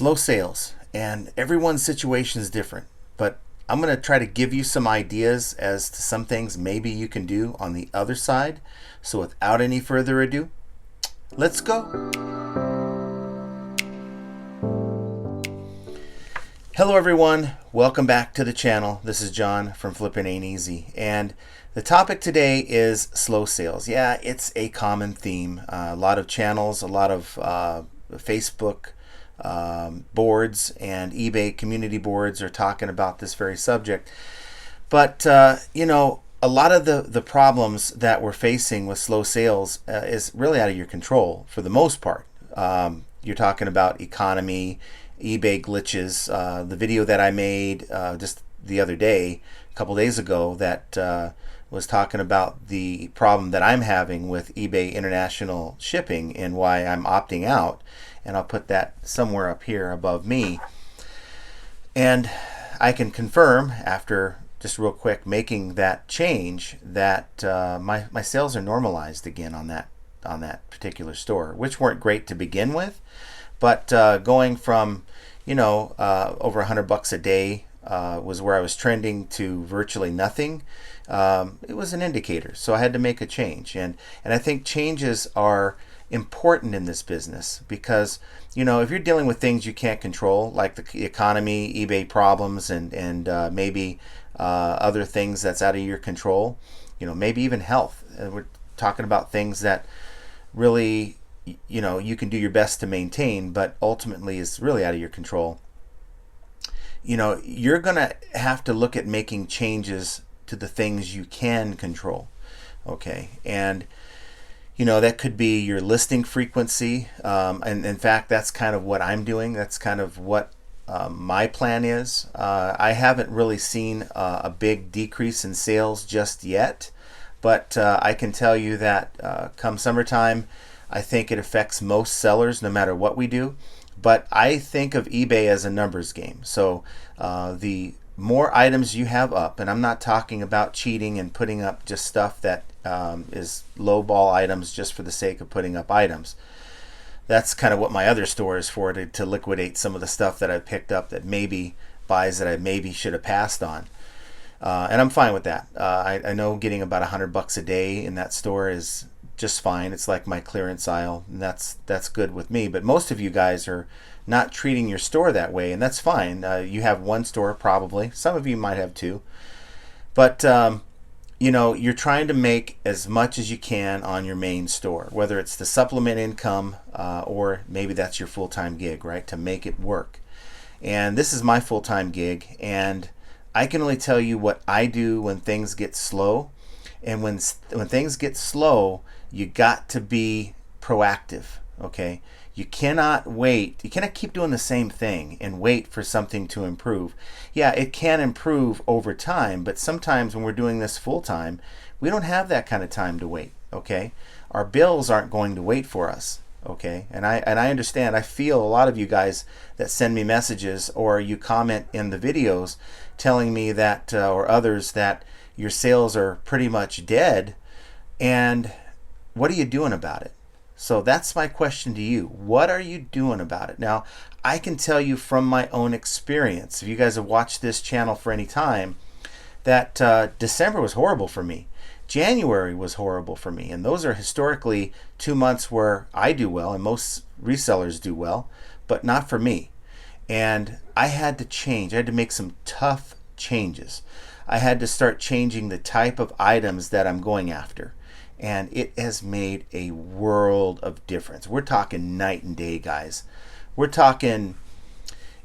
slow sales, and everyone's situation is different, but I'm going to try to give you some ideas as to some things maybe you can do on the other side. So without any further ado, let's go. Hello everyone, welcome back to the channel. This is John from Flippin' Ain't Easy, and the topic today is slow sales. Yeah, it's a common theme. A lot of channels, a lot of Facebook boards and eBay community boards are talking about this very subject. But you know, a lot of the problems that we're facing with slow sales is really out of your control for the most part. You're talking about economy, eBay glitches. The video that I made just the other day, a couple days ago, that was talking about the problem that I'm having with eBay international shipping and why I'm opting out. And I'll put that somewhere up here above me. And I can confirm, after just real quick making that change, that my sales are normalized again on that particular store, which weren't great to begin with. But going from, you know, over $100 a day was where I was trending, to virtually nothing. It was an indicator, so I had to make a change, and I think changes are important in this business because, you know, if you're dealing with things you can't control, like the economy, eBay problems, and maybe other things that's out of your control, you know, maybe even health. We're talking about things that really, you know, you can do your best to maintain, but ultimately is really out of your control. You know, you're gonna have to look at making changes to the things you can control. Okay, and you know, that could be your listing frequency, and in fact that's kind of what I'm doing. That's kind of what my plan is. I haven't really seen a big decrease in sales just yet, but I can tell you that come summertime, I think it affects most sellers no matter what we do. But I think of eBay as a numbers game. So the more items you have up, and I'm not talking about cheating and putting up just stuff that is low ball items just for the sake of putting up items. That's kind of what my other store is for, to liquidate some of the stuff that I picked up that maybe buys that I maybe should have passed on. And I'm fine with that. I know getting about $100 a day in that store is just fine. It's like my clearance aisle, and that's good with me. But most of you guys are not treating your store that way, and that's fine. You have one store probably. Some of you might have two. But you know, you're trying to make as much as you can on your main store, whether it's to supplement income or maybe that's your full-time gig, right? To make it work. And this is my full-time gig, and I can only tell you what I do when things get slow. And when things get slow, you got to be proactive, okay? You cannot wait. You cannot keep doing the same thing and wait for something to improve. Yeah, it can improve over time, but sometimes when we're doing this full time, we don't have that kind of time to wait, okay? Our bills aren't going to wait for us, okay? And I understand. I feel a lot of you guys that send me messages or you comment in the videos telling me that, or others, that your sales are pretty much dead, and what are you doing about it? So that's my question to you. What are you doing about it? Now, I can tell you from my own experience, if you guys have watched this channel for any time, that December was horrible for me. January was horrible for me, and those are historically 2 months where I do well and most resellers do well, but not for me. And I had to change. I had to make some tough changes. I had to start changing the type of items that I'm going after. And it has made a world of difference. We're talking night and day, guys. We're talking,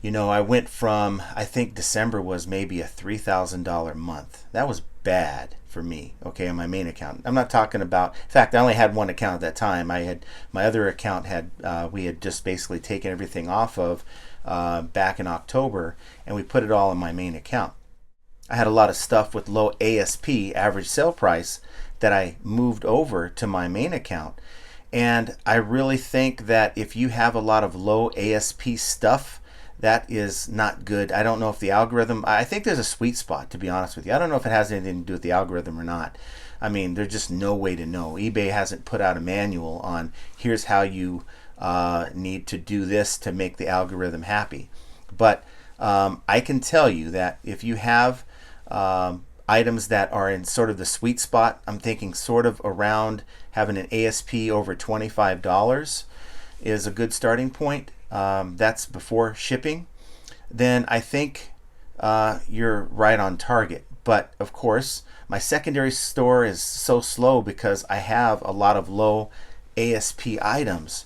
you know, I went from, I think December was maybe a $3,000 month. That was bad for me, okay, on my main account. I'm not talking about, in fact, I only had one account at that time. I had, my other account had, we had just basically taken everything off of back in October, and we put it all in my main account. I had a lot of stuff with low ASP, average sale price, that I moved over to my main account. And I really think that if you have a lot of low ASP stuff, that is not good. I don't know if the algorithm, I think there's a sweet spot, to be honest with you. I don't know if it has anything to do with the algorithm or not. I mean, there's just no way to know. eBay hasn't put out a manual on here's how you need to do this to make the algorithm happy. But I can tell you that if you have items that are in sort of the sweet spot, I'm thinking sort of around having an ASP over $25 is a good starting point. That's before shipping. Then I think you're right on target. But of course, my secondary store is so slow because I have a lot of low ASP items.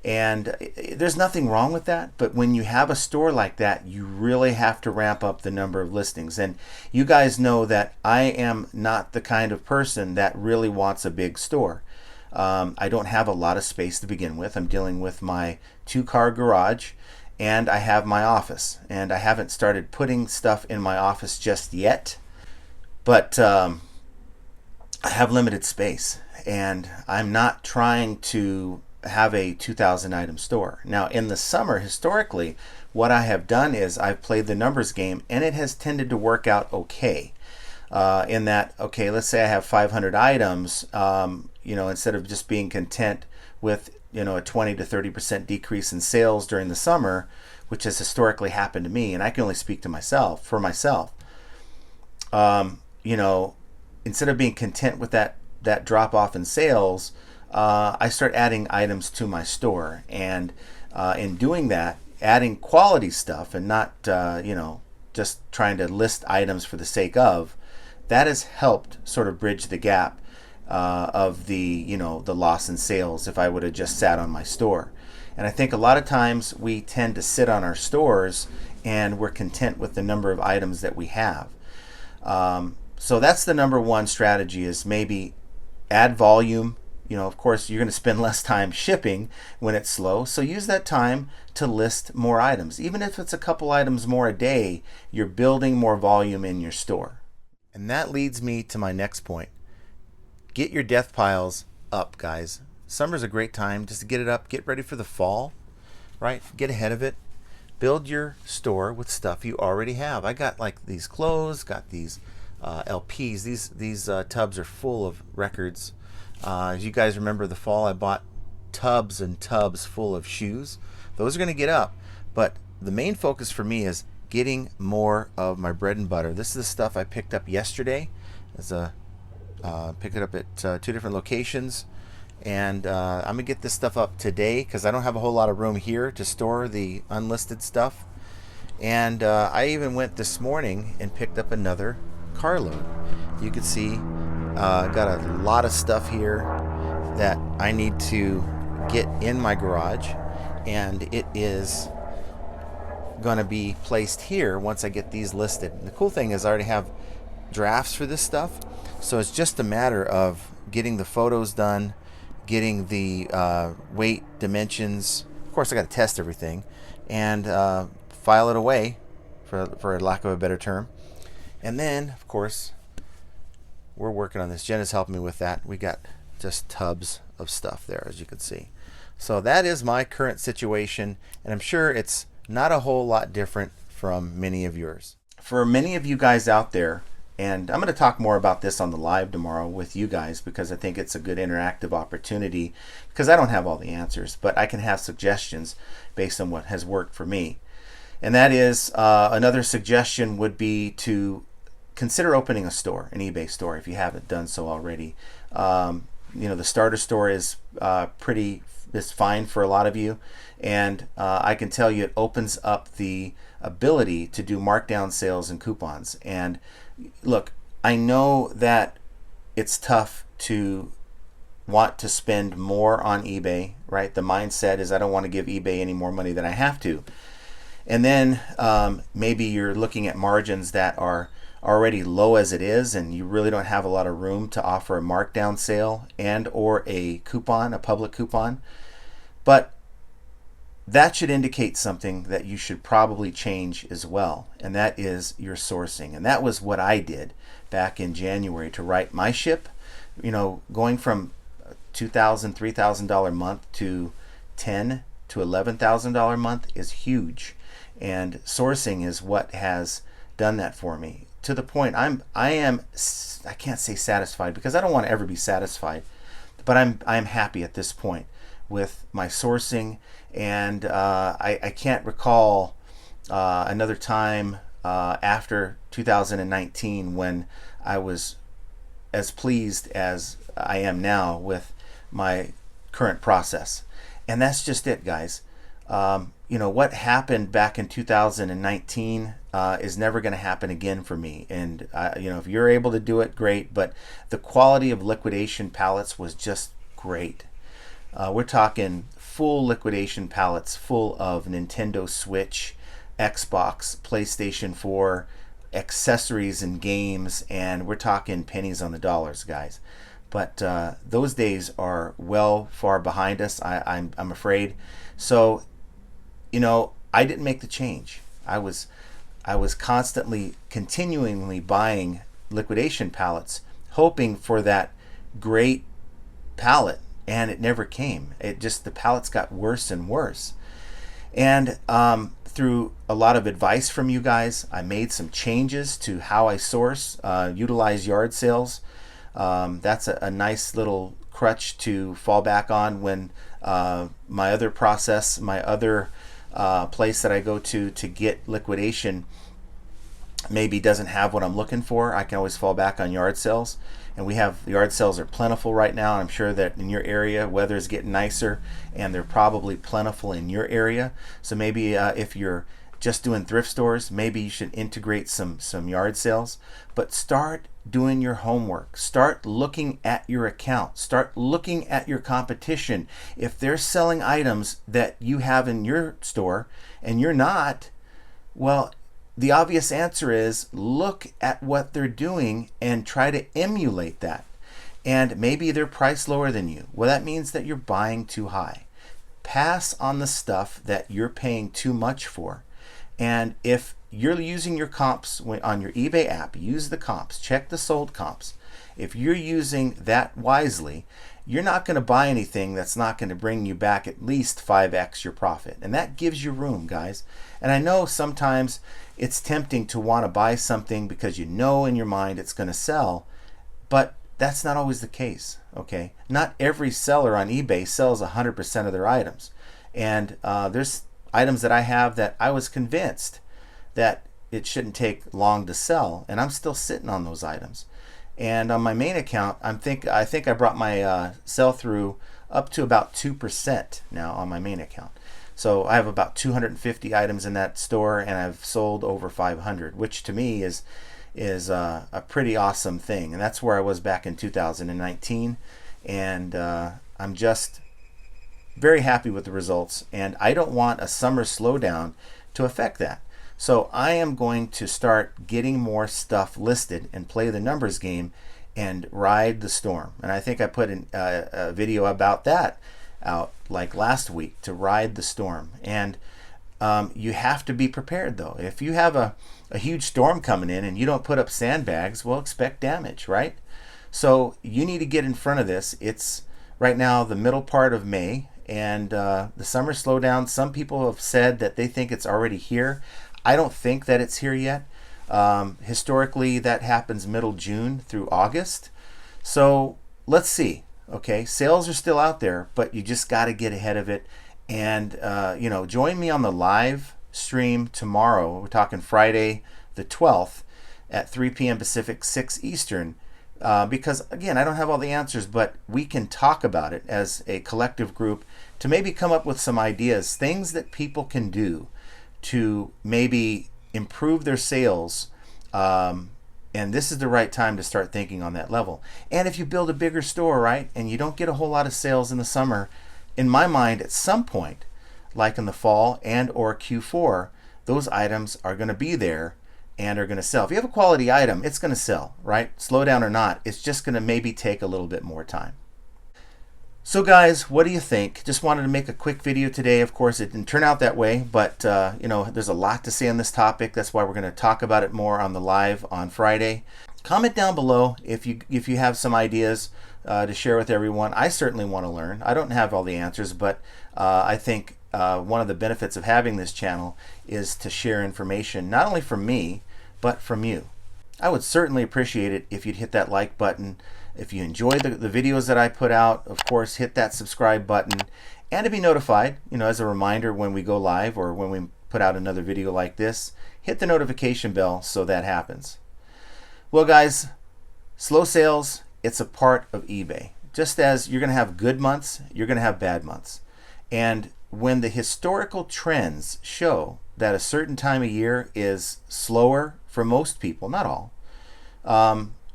And there's nothing wrong with that, but when you have a store like that, you really have to ramp up the number of listings. And you guys know that I am not the kind of person that really wants a big store. I don't have a lot of space to begin with. I'm dealing with my 2-car garage, and I have my office. And I haven't started putting stuff in my office just yet, but I have limited space, and I'm not trying to have a 2,000 item store. Now in the summer, historically, what I have done is I've played the numbers game, and it has tended to work out okay. In that, okay, let's say I have 500 items, instead of just being content with a 20 to 30% decrease in sales during the summer, which has historically happened to me, and I can only speak to myself for myself. Instead of being content with that drop off in sales, I start adding items to my store, and in doing that, adding quality stuff and not just trying to list items for the sake of, that has helped sort of bridge the gap of the loss in sales if I would have just sat on my store. And I think a lot of times we tend to sit on our stores and we're content with the number of items that we have. So that's the number one strategy, is maybe add volume. Of course, you're going to spend less time shipping when it's slow, so use that time to list more items. Even if it's a couple items more a day, you're building more volume in your store. And that leads me to my next point. Get your death piles up, guys. Summer's a great time just to get it up, get ready for the fall, right? Get ahead of it. Build your store with stuff you already have. I got like these clothes, got these LPs. These tubs are full of records. As you guys remember, the fall I bought tubs and tubs full of shoes. Those are going to get up, but the main focus for me is getting more of my bread and butter. This is the stuff I picked up yesterday. Picked it up at 2 different locations, and I'm gonna get this stuff up today because I don't have a whole lot of room here to store the unlisted stuff. And I even went this morning and picked up another carload. You can see got a lot of stuff here that I need to get in my garage, and it is going to be placed here once I get these listed. And the cool thing is I already have drafts for this stuff, so it's just a matter of getting the photos done, getting the weight, dimensions. Of course, I got to test everything and file it away, for lack of a better term. And then, of course, we're working on this. Jen is helping me with that. We got just tubs of stuff there, as you can see. So that is my current situation, and I'm sure it's not a whole lot different from many of yours. For many of you guys out there, and I'm going to talk more about this on the live tomorrow with you guys because I think it's a good interactive opportunity, because I don't have all the answers, but I can have suggestions based on what has worked for me. And that is, another suggestion would be to consider opening a store, an eBay store, if you haven't done so already. The starter store is fine for a lot of you, and I can tell you it opens up the ability to do markdown sales and coupons. And look, I know that it's tough to want to spend more on eBay, right? The mindset is I don't want to give eBay any more money than I have to. And then maybe you're looking at margins that are already low as it is, and you really don't have a lot of room to offer a markdown sale and or a coupon, a public coupon. But that should indicate something that you should probably change as well, and that is your sourcing. And that was what I did back in January to right my ship. Going from $2,000, $3,000 a month to $10,000 to $11,000 a month is huge, and sourcing is what has done that for me, to the point I can't say satisfied, because I don't want to ever be satisfied, but I'm happy at this point with my sourcing, and I can't recall another time after 2019 when I was as pleased as I am now with my current process. And that's just it, guys. What happened back in 2019 is never going to happen again for me. And if you're able to do it, great. But the quality of liquidation pallets was just great. We're talking full liquidation pallets full of Nintendo Switch, Xbox, PlayStation 4, accessories and games, and we're talking pennies on the dollars, guys. But those days are well far behind us, I'm afraid. So, I didn't make the change. I was constantly, continually buying liquidation pallets, hoping for that great pallet, and it never came. The pallets got worse and worse. And through a lot of advice from you guys, I made some changes to how I source, utilize yard sales. That's a nice little crutch to fall back on when my other process, my other place that I go to get liquidation maybe doesn't have what I'm looking for. I can always fall back on yard sales. And yard sales are plentiful right now. I'm sure that in your area, weather is getting nicer, and they're probably plentiful in your area. So maybe if you're just doing thrift stores, maybe you should integrate some yard sales. But start doing your homework. Start looking at your account. Start looking at your competition. If they're selling items that you have in your store and you're not, well, the obvious answer is look at what they're doing and try to emulate that. And maybe they're priced lower than you. Well, that means that you're buying too high. Pass on the stuff that you're paying too much for. And if you're using your comps on your eBay app, use the comps, check the sold comps. If you're using that wisely, you're not going to buy anything that's not going to bring you back at least 5x your profit. And that gives you room, guys. And I know sometimes it's tempting to want to buy something because you know in your mind it's going to sell, but that's not always the case, okay? Not every seller on eBay sells 100% of their items. And there's items that I have that I was convinced that it shouldn't take long to sell, and I'm still sitting on those items. And on my main account, I think I brought my sell-through up to about 2% now on my main account. So I have about 250 items in that store, and I've sold over 500, which to me is a pretty awesome thing. And that's where I was back in 2019, and I'm just very happy with the results. And I don't want a summer slowdown to affect that. So I am going to start getting more stuff listed and play the numbers game and ride the storm. And I think I put a video about that out like last week, to ride the storm. And you have to be prepared though. If you have a huge storm coming in and you don't put up sandbags, well, expect damage, right? So you need to get in front of this. It's right now the middle part of May, and the summer slowdown, some people have said that they think it's already here. I don't think that it's here yet. Historically, that happens middle June through August. So let's see. Okay, sales are still out there, but you just got to get ahead of it. And join me on the live stream tomorrow. We're talking Friday the 12th at 3 p.m. Pacific, 6 Eastern. Because again, I don't have all the answers, but we can talk about it as a collective group to maybe come up with some ideas, things that people can do to maybe improve their sales. And this is the right time to start thinking on that level. And if you build a bigger store, right, and you don't get a whole lot of sales in the summer, in my mind, at some point, like in the fall and or Q4, those items are going to be there and are going to sell. If you have a quality item, it's going to sell, right? Slow down or not, it's just going to maybe take a little bit more time. So guys, what do you think? Just wanted to make a quick video today. Of course, it didn't turn out that way, but there's a lot to say on this topic. That's why we're going to talk about it more on the live on Friday. Comment down below if you have some ideas to share with everyone. I certainly want to learn. I don't have all the answers, but I think one of the benefits of having this channel is to share information, not only from me, but from you. I would certainly appreciate it if you'd hit that like button. If you enjoy the videos that I put out, of course, hit that subscribe button, and to be notified, as a reminder when we go live or when we put out another video like this, hit the notification bell so that happens. Well, guys, slow sales, it's a part of eBay. Just as you're going to have good months, you're going to have bad months. And when the historical trends show that a certain time of year is slower for most people, not all,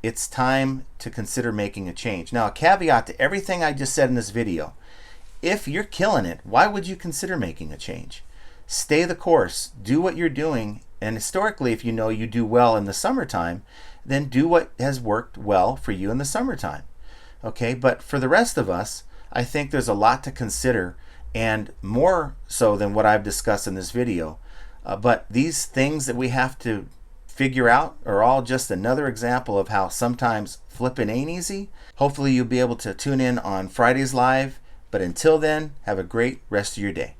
it's time to consider making a change. Now, a caveat to everything I just said in this video: if you're killing it, why would you consider making a change? Stay the course, do what you're doing, and historically, if you know you do well in the summertime, then do what has worked well for you in the summertime. Okay, but for the rest of us, I think there's a lot to consider, and more so than what I've discussed in this video. But these things that we have to figure out are all just another example of how sometimes flipping ain't easy. Hopefully you'll be able to tune in on Friday's live, but until then, have a great rest of your day.